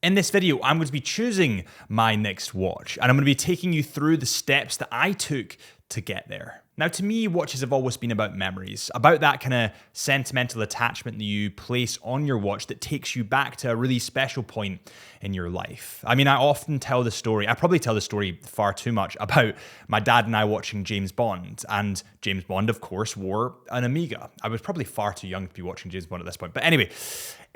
In this video, I'm going to be choosing my next watch, and I'm going to be taking you through the steps that I took to get there. Now, to me, watches have always been about memories, about that kind of sentimental attachment that you place on your watch that takes you back to a really special point in your life. I mean, I often tell the story, I probably tell the story far too much, about my dad and I watching James Bond. And James Bond, of course, wore an Amiga. I was probably far too young to be watching James Bond at this point. But anyway,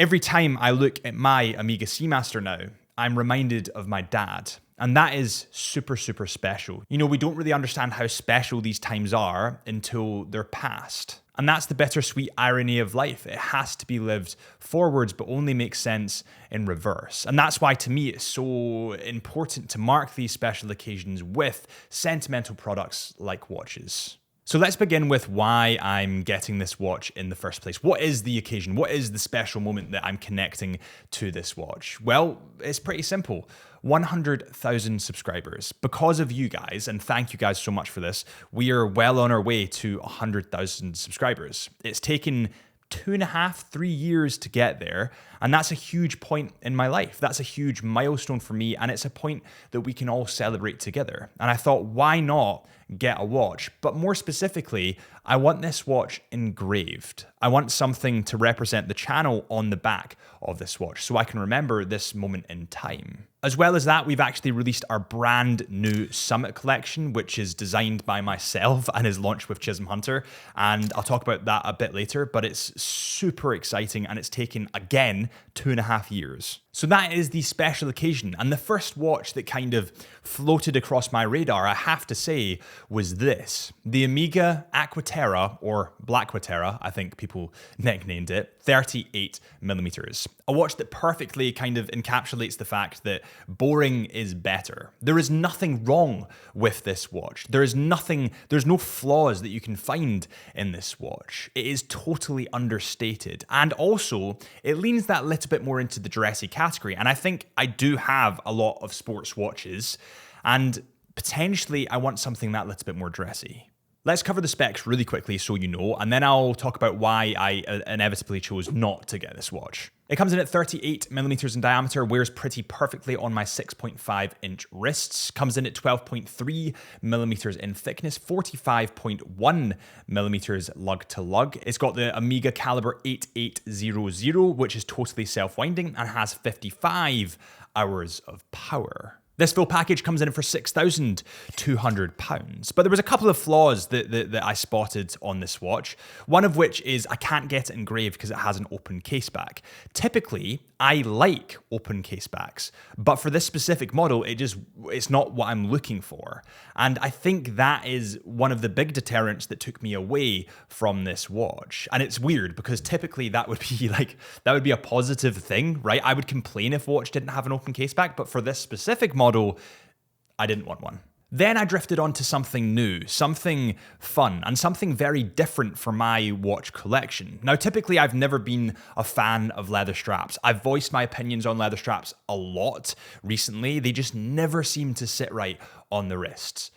every time I look at my Amiga Seamaster now, I'm reminded of my dad. And that is super, super special. You know, we don't really understand how special these times are until they're past. And that's the bittersweet irony of life. It has to be lived forwards, but only makes sense in reverse. And that's why, to me, it's so important to mark these special occasions with sentimental products like watches. So let's begin with why I'm getting this watch in the first place. What is the occasion? What is the special moment that I'm connecting to this watch? Well, it's pretty simple. 100,000 subscribers. Because of you guys, and thank you guys so much for this, we are well on our way to 100,000 subscribers. It's taken 2.5, 3 years to get there. And that's a huge point in my life. That's a huge milestone for me. And it's a point that we can all celebrate together. And I thought, why not get a watch? But more specifically, I want this watch engraved. I want something to represent the channel on the back of this watch so I can remember this moment in time. As well as that, we've actually released our brand new Summit collection, which is designed by myself and is launched with Chisholm Hunter. And I'll talk about that a bit later, but it's super exciting and it's taken, again, 2.5 years. So that is the special occasion. And the first watch that kind of floated across my radar, I have to say, was this. The Amiga Aquaterara, or Blackwatera, I think people nicknamed it, 38mm. A watch that perfectly kind of encapsulates the fact that boring is better. There is nothing wrong with this watch. There's no flaws that you can find in this watch. It is totally understated. And also, it leans that little bit more into the dressy category. And I think I do have a lot of sports watches, and potentially I want something that little bit more dressy. Let's cover the specs really quickly so you know, and then I'll talk about why I inevitably chose not to get this watch. It comes in at 38mm in diameter, wears pretty perfectly on my 6.5-inch wrists, comes in at 12.3mm in thickness, 45.1mm lug to lug. It's got the Amiga caliber 8800, which is totally self-winding and has 55 hours of power. This full package comes in for £6,200. But there was a couple of flaws that I spotted on this watch. One of which is I can't get it engraved because it has an open case back. Typically, I like open case backs, but for this specific model, it's not what I'm looking for. And I think that is one of the big deterrents that took me away from this watch. And it's weird because typically that would be a positive thing, right? I would complain if a watch didn't have an open case back, but for this specific model, I didn't want one. Then I drifted onto something new, something fun, and something very different for my watch collection. Now, typically, I've never been a fan of leather straps. I've voiced my opinions on leather straps a lot recently. They just never seem to sit right on the wrists.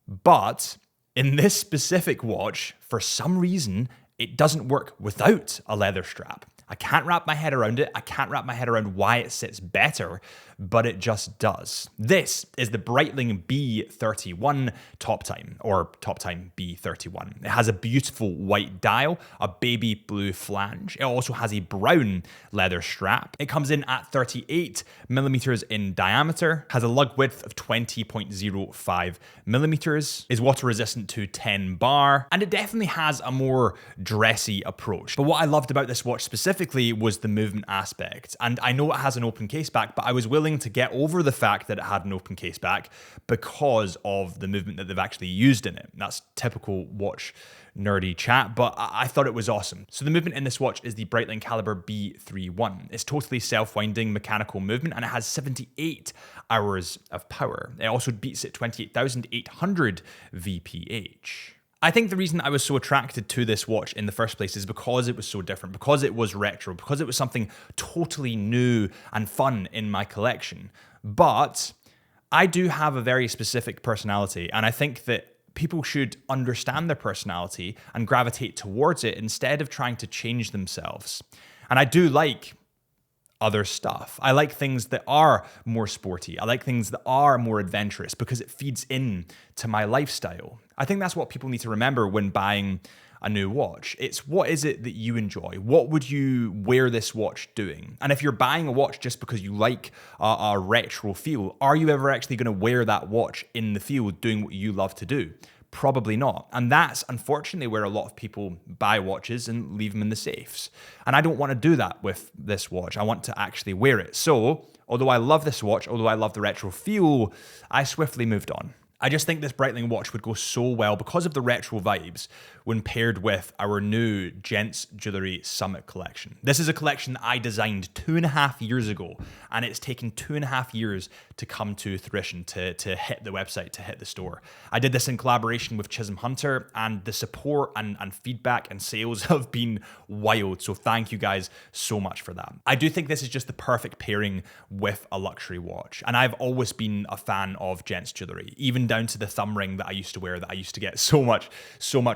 But in this specific watch, for some reason, it doesn't work without a leather strap. I can't wrap my head around it. I can't wrap my head around why it sits better, but it just does. This is the Brightling B31 Top Time, or Top Time B31. It has a beautiful white dial, a baby blue flange. It also has a brown leather strap. It comes in at 38mm in diameter, has a lug width of 20.05mm, is water resistant to 10 bar, and it definitely has a more dressy approach. But what I loved about this watch specifically was the movement aspect. And I know it has an open case back, but I was willing to get over the fact that it had an open case back because of the movement that they've actually used in it. That's typical watch nerdy chat, but I thought it was awesome. So the movement in this watch is the Brightling caliber B31. It's totally self-winding mechanical movement, and it has 78 hours of power. It also beats at 28,800 VPH. I think the reason I was so attracted to this watch in the first place is because it was so different, because it was retro, because it was something totally new and fun in my collection. But I do have a very specific personality, and I think that people should understand their personality and gravitate towards it instead of trying to change themselves. And I do like other stuff. I like things that are more sporty. I like things that are more adventurous because it feeds in to my lifestyle. I think that's what people need to remember when buying a new watch. It's what is it that you enjoy? What would you wear this watch doing? And if you're buying a watch just because you like a retro feel, are you ever actually going to wear that watch in the field doing what you love to do? Probably not. And that's unfortunately where a lot of people buy watches and leave them in the safes. And I don't want to do that with this watch. I want to actually wear it. So, although I love this watch, although I love the retro feel, I swiftly moved on. I just think this Breitling watch would go so well because of the retro vibes when paired with our new Gent's Jewellery Summit collection. This is a collection that I designed 2.5 years ago, and it's taken 2.5 years to come to fruition, to hit the website, to hit the store. I did this in collaboration with Chisholm Hunter, and the support and feedback and sales have been wild. So thank you guys so much for that. I do think this is just the perfect pairing with a luxury watch. And I've always been a fan of Gent's Jewellery, even down to the thumb ring that I used to wear that I used to get so much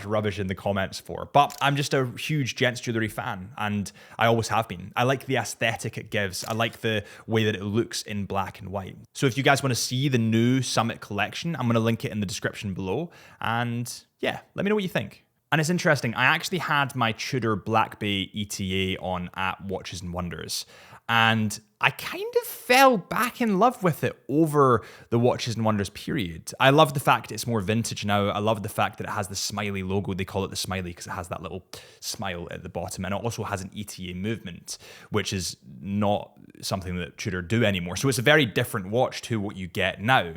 rubbish in the comments for. But I'm just a huge Gent's Jewellery fan, and I always have been. I like the aesthetic it gives. I like the way that it looks in black and white. So if you guys want to see the new Summit collection, I'm going to link it in the description below. And yeah, let me know what you think. And it's interesting, I actually had my Tudor Black Bay ETA on at Watches and Wonders, and I kind of fell back in love with it over the Watches and Wonders period. I love the fact it's more vintage now. I love the fact that it has the smiley logo. They call it the smiley because it has that little smile at the bottom, and it also has an ETA movement, which is not something that Tudor do anymore. So it's a very different watch to what you get now.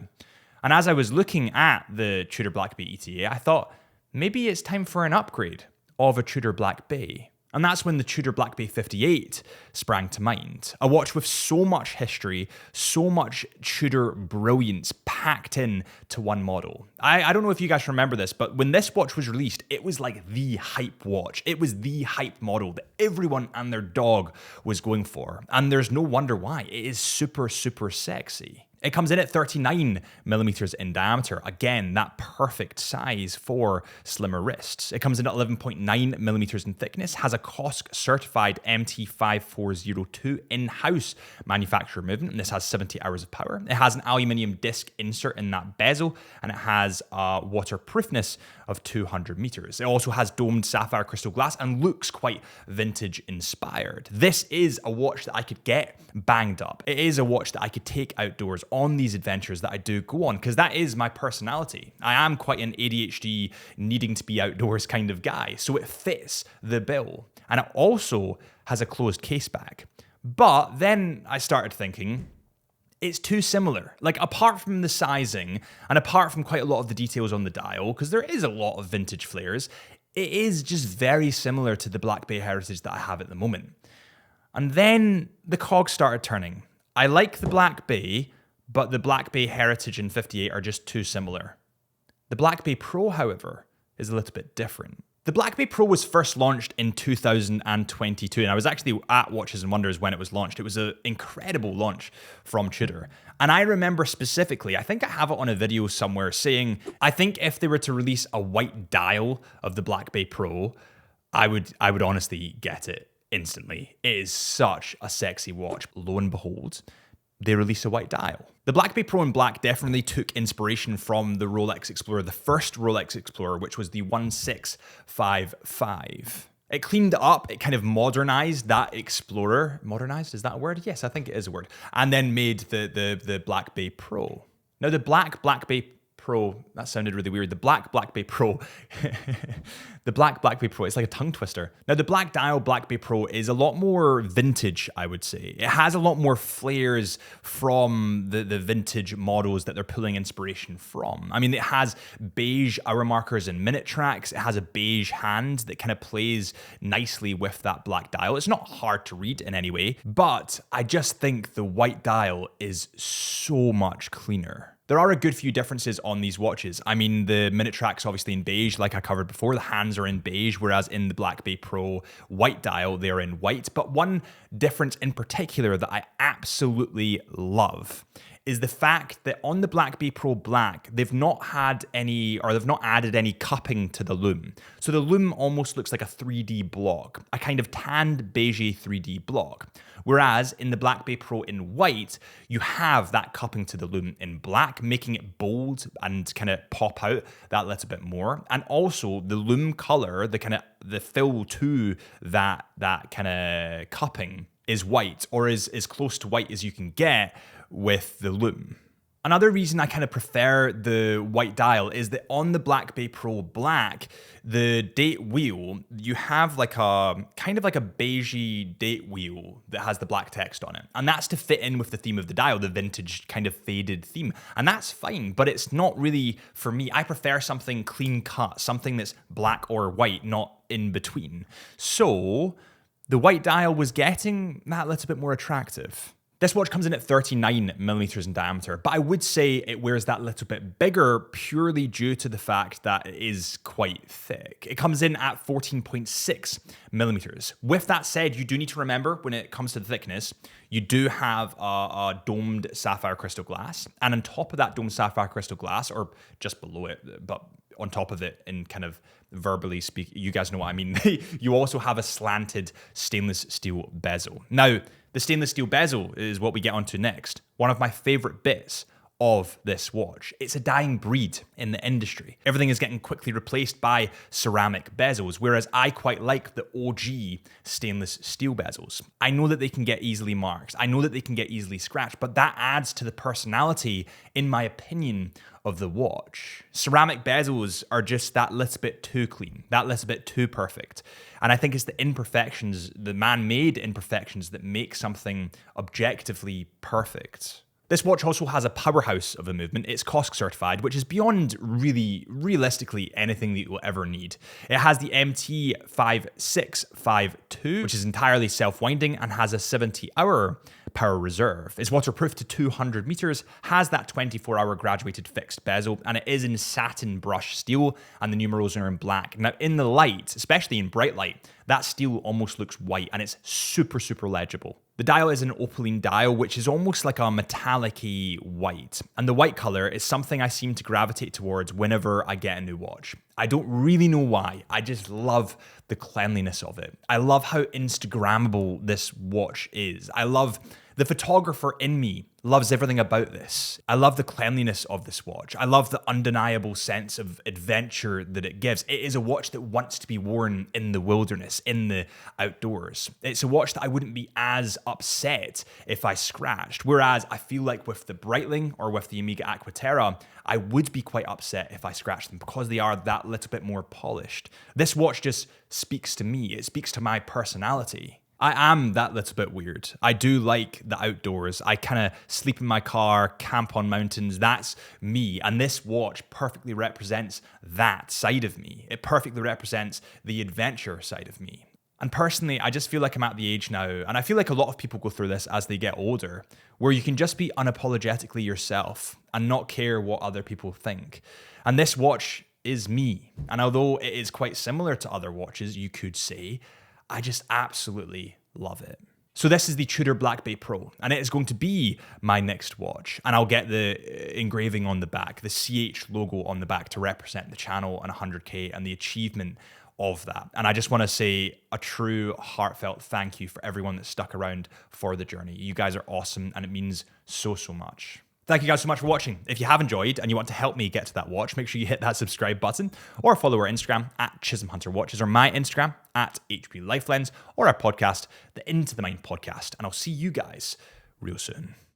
And as I was looking at the Tudor Black Bay ETA, I thought, maybe it's time for an upgrade of a Tudor Black Bay. And that's when the Tudor Black Bay 58 sprang to mind. A watch with so much history, so much Tudor brilliance packed in to one model. I don't know if you guys remember this, but when this watch was released, it was like the hype watch. It was the hype model that everyone and their dog was going for. And there's no wonder why. It is super, super sexy. It comes in at 39 millimeters in diameter. Again, that perfect size for slimmer wrists. It comes in at 11.9 millimeters in thickness, has a COSC certified MT5402 in-house manufacturer movement, and this has 70 hours of power. It has an aluminium disc insert in that bezel, and it has a waterproofness of 200 meters. It also has domed sapphire crystal glass and looks quite vintage inspired. This is a watch that I could get banged up. It is a watch that I could take outdoors on these adventures that I do go on, because that is my personality. I am quite an ADHD, needing to be outdoors kind of guy, so it fits the bill. And it also has a closed case back. But then I started thinking, it's too similar. Like, apart from the sizing and apart from quite a lot of the details on the dial, because there is a lot of vintage flares, it is just very similar to the Black Bay heritage that I have at the moment. And then the cogs started turning. I like the Black Bay, but the Black Bay heritage and 58 are just too similar. The Black Bay Pro, however, is a little bit different. The Black Bay Pro was first launched in 2022, and I was actually at Watches and Wonders when it was launched. It was an incredible launch from Tudor. And I remember specifically, I think I have it on a video somewhere, saying, I think if they were to release a white dial of the Black Bay Pro, I would honestly get it instantly. It is such a sexy watch. Lo and behold, they release a white dial. The Black Bay Pro in black definitely took inspiration from the Rolex Explorer, the first Rolex Explorer, which was the 1655. It cleaned it up, it kind of modernized that Explorer. Modernized, is that a word? Yes, I think it is a word. And then made the Black Bay Pro. Now the Black Bay Pro, that sounded really weird. The Black Bay Pro, the Black Bay Pro, it's like a tongue twister. Now the black dial Black Bay Pro is a lot more vintage, I would say. It has a lot more flares from the vintage models that they're pulling inspiration from. I mean, it has beige hour markers and minute tracks. It has a beige hand that kind of plays nicely with that black dial. It's not hard to read in any way, but I just think the white dial is so much cleaner. There are a good few differences on these watches. I mean, the minute track's obviously in beige, like I covered before. The hands are in beige, whereas in the Black Bay Pro white dial, they're in white. But one difference in particular that I absolutely love is the fact that on the Black Bay Pro Black, they've not added any cupping to the lume. So the lume almost looks like a 3D block, a kind of tanned beige 3D block. Whereas in the Black Bay Pro in white, you have that cupping to the lume in black, making it bold and kind of pop out that little bit more. And also the lume color, the fill to that kind of cupping is white, or is as close to white as you can get with the lume. Another reason I kind of prefer the white dial is that on the Black Bay Pro Black, the date wheel, you have like a kind of like a beigey date wheel that has the black text on it. And that's to fit in with the theme of the dial, the vintage kind of faded theme. And that's fine, but it's not really for me. I prefer something clean cut, something that's black or white, not in between. So the white dial was getting that little bit more attractive. This watch comes in at 39 millimeters in diameter, but I would say it wears that little bit bigger purely due to the fact that it is quite thick. It comes in at 14.6 millimeters. With that said, you do need to remember when it comes to the thickness, you do have a domed sapphire crystal glass. And on top of that domed sapphire crystal glass, or just below it, but on top of it in kind of verbally speak, you guys know what I mean. You also have a slanted stainless steel bezel. Now, the stainless steel bezel is what we get onto next. One of my favorite bits of this watch. It's a dying breed in the industry. Everything is getting quickly replaced by ceramic bezels, whereas I quite like the OG stainless steel bezels. I know that they can get easily marked. I know that they can get easily scratched, but that adds to the personality, in my opinion, of the watch. Ceramic bezels are just that little bit too clean, that little bit too perfect. And I think it's the imperfections, the man-made imperfections that make something objectively perfect. This watch also has a powerhouse of a movement. It's COSC certified, which is beyond really, realistically, anything that you'll ever need. It has the MT5652, which is entirely self-winding and has a 70-hour power reserve. It's waterproof to 200 meters, has that 24-hour graduated fixed bezel, and it is in satin brushed steel, and the numerals are in black. Now, in the light, especially in bright light, that steel almost looks white, and it's super, super legible. The dial is an opaline dial, which is almost like a metallic-y white. And the white color is something I seem to gravitate towards whenever I get a new watch. I don't really know why. I just love the cleanliness of it. I love how Instagrammable this watch is. I love the photographer in me loves everything about this. I love the cleanliness of this watch. I love the undeniable sense of adventure that it gives. It is a watch that wants to be worn in the wilderness, in the outdoors. It's a watch that I wouldn't be as upset if I scratched. Whereas I feel like with the Brightling or with the Omega Aquaterara, I would be quite upset if I scratched them because they are that little bit more polished. This watch just speaks to me. It speaks to my personality. I am that little bit weird. I do like the outdoors. I kind of sleep in my car, camp on mountains. That's me. And this watch perfectly represents that side of me. It perfectly represents the adventure side of me. And personally, I just feel like I'm at the age now, and I feel like a lot of people go through this as they get older, where you can just be unapologetically yourself and not care what other people think. And this watch is me. And although it is quite similar to other watches, you could say, I just absolutely love it. So this is the Tudor Black Bay Pro, and it is going to be my next watch. And I'll get the engraving on the back, the CH logo on the back to represent the channel and 100K and the achievement of that. And I just want to say a true heartfelt thank you for everyone that stuck around for the journey. You guys are awesome, and it means so, so much. Thank you guys so much for watching. If you have enjoyed and you want to help me get to that watch, make sure you hit that subscribe button or follow our Instagram at Chisholm Hunter Watches or my Instagram at HP Lifelens or our podcast, the Into the Mind podcast. And I'll see you guys real soon.